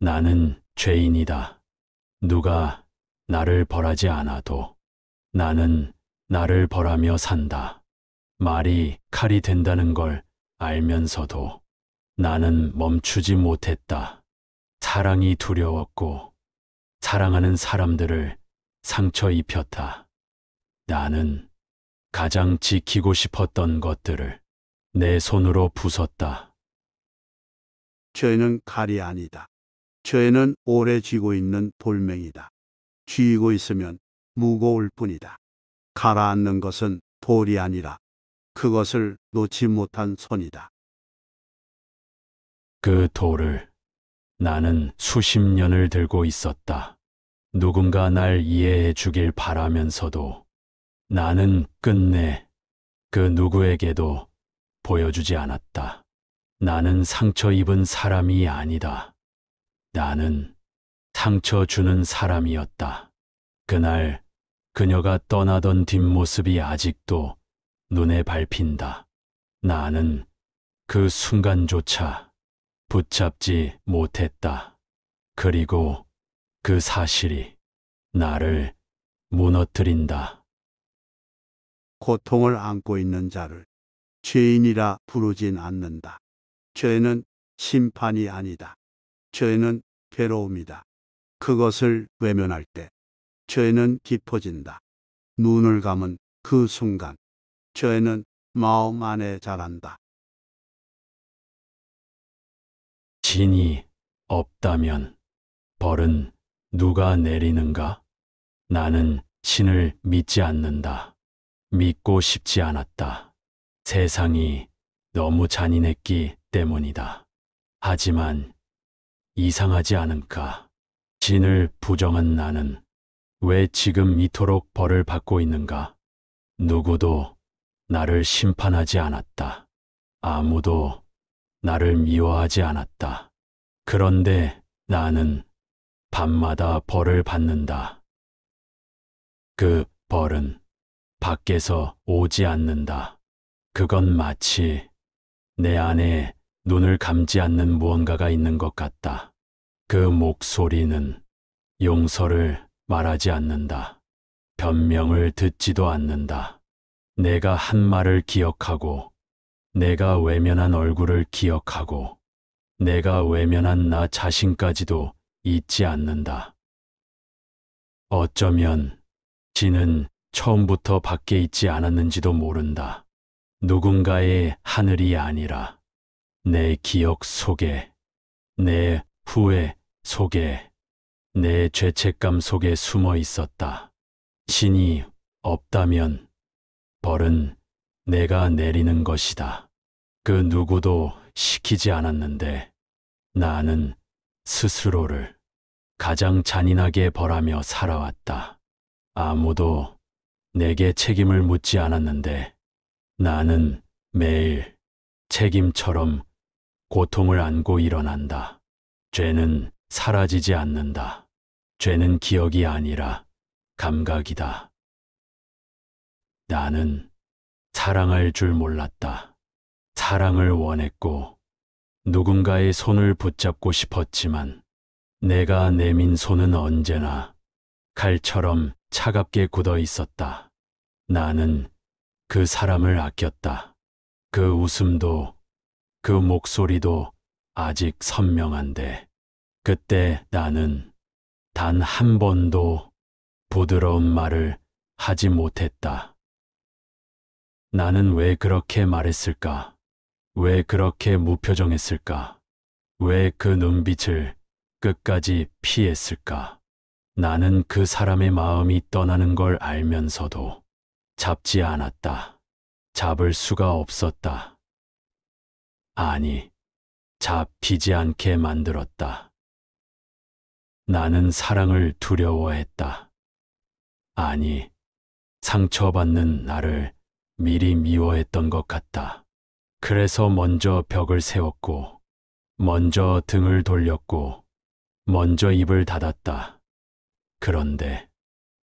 나는 죄인이다. 누가 나를 벌하지 않아도 나는 나를 벌하며 산다. 말이 칼이 된다는 걸 알면서도 나는 멈추지 못했다. 사랑이 두려웠고 사랑하는 사람들을 상처 입혔다. 나는 가장 지키고 싶었던 것들을 내 손으로 부쉈다. 죄는 칼이 아니다. 죄는 오래 쥐고 있는 돌멩이다. 쥐고 있으면 무거울 뿐이다. 가라앉는 것은 돌이 아니라 그것을 놓지 못한 손이다. 그 돌을 나는 수십 년을 들고 있었다. 누군가 날 이해해 주길 바라면서도 나는 끝내 그 누구에게도 보여주지 않았다. 나는 상처 입은 사람이 아니다. 나는 상처 주는 사람이었다. 그날 그녀가 떠나던 뒷모습이 아직도 눈에 밟힌다. 나는 그 순간조차 붙잡지 못했다. 그리고 그 사실이 나를 무너뜨린다. 고통을 안고 있는 자를 죄인이라 부르진 않는다. 죄는 심판이 아니다. 죄는 괴로움이다. 그것을 외면할 때 죄는 깊어진다. 눈을 감은 그 순간 죄는 마음 안에 자란다. 진이 없다면 벌은 누가 내리는가? 나는 신을 믿지 않는다. 믿고 싶지 않았다. 세상이 너무 잔인했기 때문이다. 하지만 이상하지 않은가? 진을 부정한 나는 왜 지금 이토록 벌을 받고 있는가? 누구도 나를 심판하지 않았다. 아무도 나를 미워하지 않았다. 그런데 나는 밤마다 벌을 받는다. 그 벌은 밖에서 오지 않는다. 그건 마치 내 안에 눈을 감지 않는 무언가가 있는 것 같다. 그 목소리는 용서를 말하지 않는다. 변명을 듣지도 않는다. 내가 한 말을 기억하고, 내가 외면한 얼굴을 기억하고, 내가 외면한 나 자신까지도 잊지 않는다. 어쩌면 진은 처음부터 밖에 있지 않았는지도 모른다. 누군가의 하늘이 아니라 내 기억 속에, 내 후회 속에, 내 죄책감 속에 숨어 있었다. 신이 없다면 벌은 내가 내리는 것이다. 그 누구도 시키지 않았는데 나는 스스로를 가장 잔인하게 벌하며 살아왔다. 아무도 내게 책임을 묻지 않았는데 나는 매일 책임처럼 고통을 안고 일어난다. 죄는 사라지지 않는다. 죄는 기억이 아니라 감각이다. 나는 사랑할 줄 몰랐다. 사랑을 원했고 누군가의 손을 붙잡고 싶었지만 내가 내민 손은 언제나 칼처럼 차갑게 굳어 있었다. 나는 그 사람을 아꼈다. 그 웃음도 그 목소리도 아직 선명한데 그때 나는 단 한 번도 부드러운 말을 하지 못했다. 나는 왜 그렇게 말했을까? 왜 그렇게 무표정했을까? 왜 그 눈빛을 끝까지 피했을까? 나는 그 사람의 마음이 떠나는 걸 알면서도 잡지 않았다. 잡을 수가 없었다. 아니, 잡히지 않게 만들었다. 나는 사랑을 두려워했다. 아니, 상처받는 나를 미리 미워했던 것 같다. 그래서 먼저 벽을 세웠고, 먼저 등을 돌렸고, 먼저 입을 닫았다. 그런데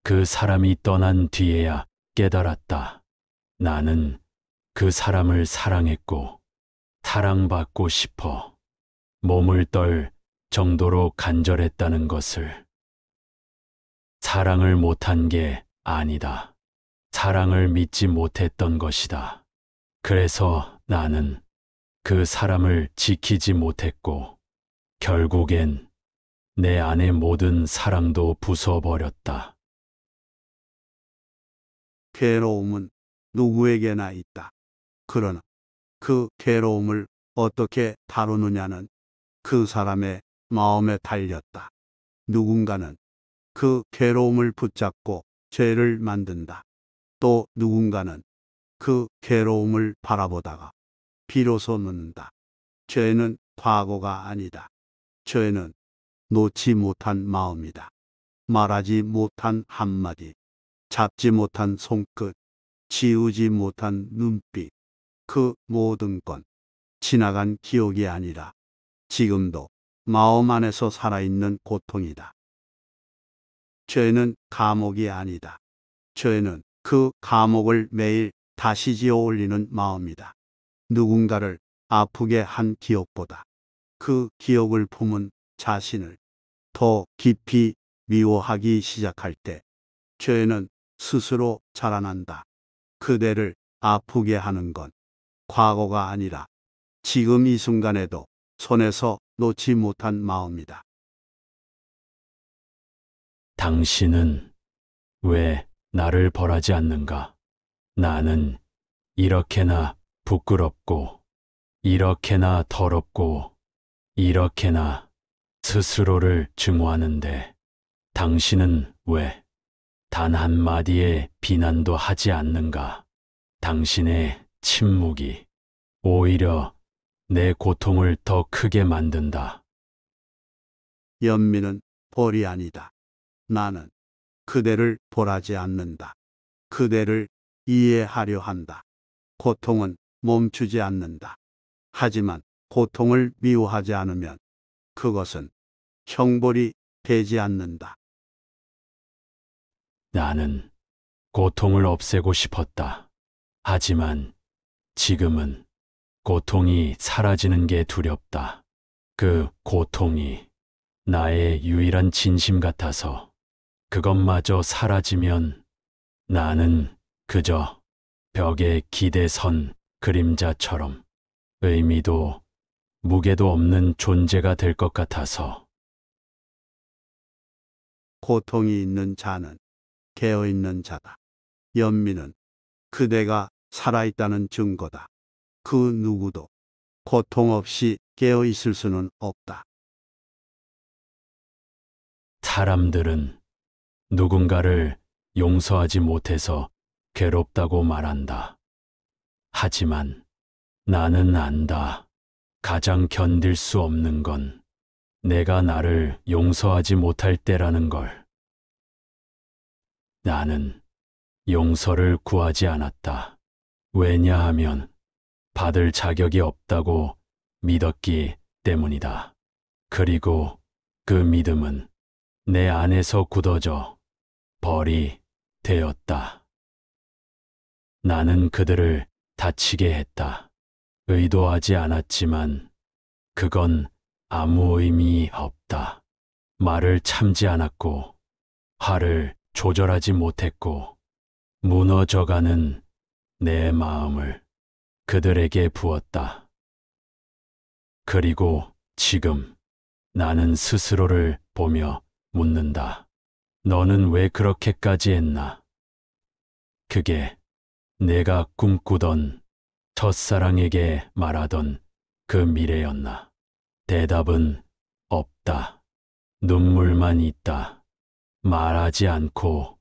그 사람이 떠난 뒤에야 깨달았다. 나는 그 사람을 사랑했고, 사랑받고 싶어 몸을 떨 정도로 간절했다는 것을. 사랑을 못한 게 아니다. 사랑을 믿지 못했던 것이다. 그래서 나는 그 사람을 지키지 못했고, 결국엔 내 안의 모든 사랑도 부숴버렸다. 괴로움은 누구에게나 있다. 그러나 그 괴로움을 어떻게 다루느냐는 그 사람의 마음에 달렸다. 누군가는 그 괴로움을 붙잡고 죄를 만든다. 또 누군가는 그 괴로움을 바라보다가 비로소 묻는다. 죄는 과거가 아니다. 죄는 놓지 못한 마음이다. 말하지 못한 한마디, 잡지 못한 손끝, 지우지 못한 눈빛, 그 모든 건 지나간 기억이 아니라 지금도 마음 안에서 살아있는 고통이다. 죄는 감옥이 아니다. 죄는 그 감옥을 매일 다시 지어 올리는 마음이다. 누군가를 아프게 한 기억보다 그 기억을 품은 자신을 더 깊이 미워하기 시작할 때 죄는 스스로 자라난다. 그대를 아프게 하는 건 과거가 아니라 지금 이 순간에도 손에서 놓지 못한 마음이다. 당신은 왜 나를 벌하지 않는가? 나는 이렇게나 부끄럽고, 이렇게나 더럽고, 이렇게나 스스로를 증오하는데, 당신은 왜 단 한마디의 비난도 하지 않는가? 당신의 침묵이 오히려 내 고통을 더 크게 만든다. 연민은 벌이 아니다. 나는 그대를 벌하지 않는다. 그대를 이해하려 한다. 고통은 멈추지 않는다. 하지만 고통을 미워하지 않으면 그것은 형벌이 되지 않는다. 나는 고통을 없애고 싶었다. 하지만 지금은 고통이 사라지는 게 두렵다. 그 고통이 나의 유일한 진심 같아서 그것마저 사라지면 나는 그저 벽에 기대선 그림자처럼 의미도 무게도 없는 존재가 될 것 같아서. 고통이 있는 자는 깨어있는 자다. 연민은 그대가 살아있다는 증거다. 그 누구도 고통 없이 깨어있을 수는 없다. 사람들은 누군가를 용서하지 못해서 괴롭다고 말한다. 하지만 나는 안다. 가장 견딜 수 없는 건 내가 나를 용서하지 못할 때라는 걸. 나는 용서를 구하지 않았다. 왜냐하면 받을 자격이 없다고 믿었기 때문이다. 그리고 그 믿음은 내 안에서 굳어져 벌이 되었다. 나는 그들을 다치게 했다. 의도하지 않았지만 그건 아무 의미 없다. 말을 참지 않았고 화를 조절하지 못했고 무너져가는 내 마음을 그들에게 부었다. 그리고 지금 나는 스스로를 보며 묻는다. 너는 왜 그렇게까지 했나? 그게 내가 꿈꾸던 첫사랑에게 말하던 그 미래였나? 대답은 없다. 눈물만 있다. 말하지 않고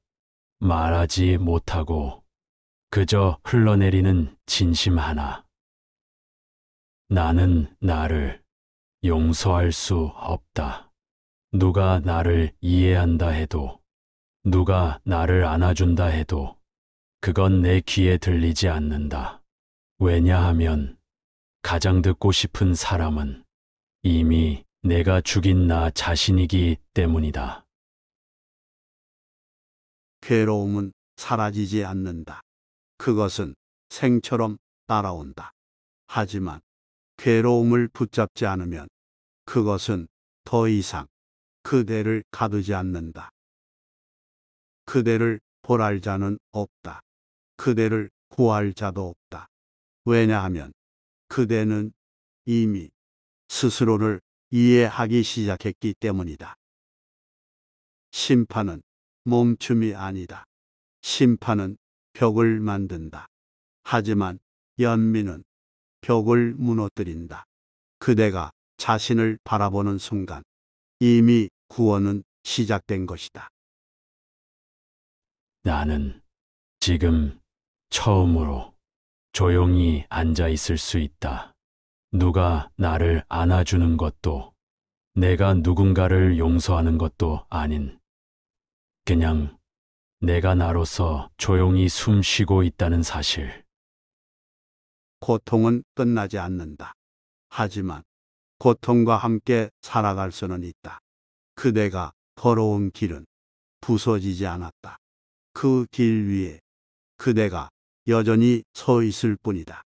말하지 못하고 그저 흘러내리는 진심 하나. 나는 나를 용서할 수 없다. 누가 나를 이해한다 해도, 누가 나를 안아준다 해도 그건 내 귀에 들리지 않는다. 왜냐하면 가장 듣고 싶은 사람은 이미 내가 죽인 나 자신이기 때문이다. 괴로움은 사라지지 않는다. 그것은 생처럼 따라온다. 하지만 괴로움을 붙잡지 않으면 그것은 더 이상 그대를 가두지 않는다. 그대를 보랄 자는 없다. 그대를 구할 자도 없다. 왜냐하면 그대는 이미 스스로를 이해하기 시작했기 때문이다. 심판은 멈춤이 아니다. 심판은 벽을 만든다. 하지만 연민은 벽을 무너뜨린다. 그대가 자신을 바라보는 순간 이미 구원은 시작된 것이다. 나는 지금 처음으로 조용히 앉아 있을 수 있다. 누가 나를 안아주는 것도, 내가 누군가를 용서하는 것도 아닌, 그냥 내가 나로서 조용히 숨 쉬고 있다는 사실. 고통은 끝나지 않는다. 하지만 고통과 함께 살아갈 수는 있다. 그대가 걸어온 길은 부서지지 않았다. 그 길 위에 그대가 여전히 서 있을 뿐이다.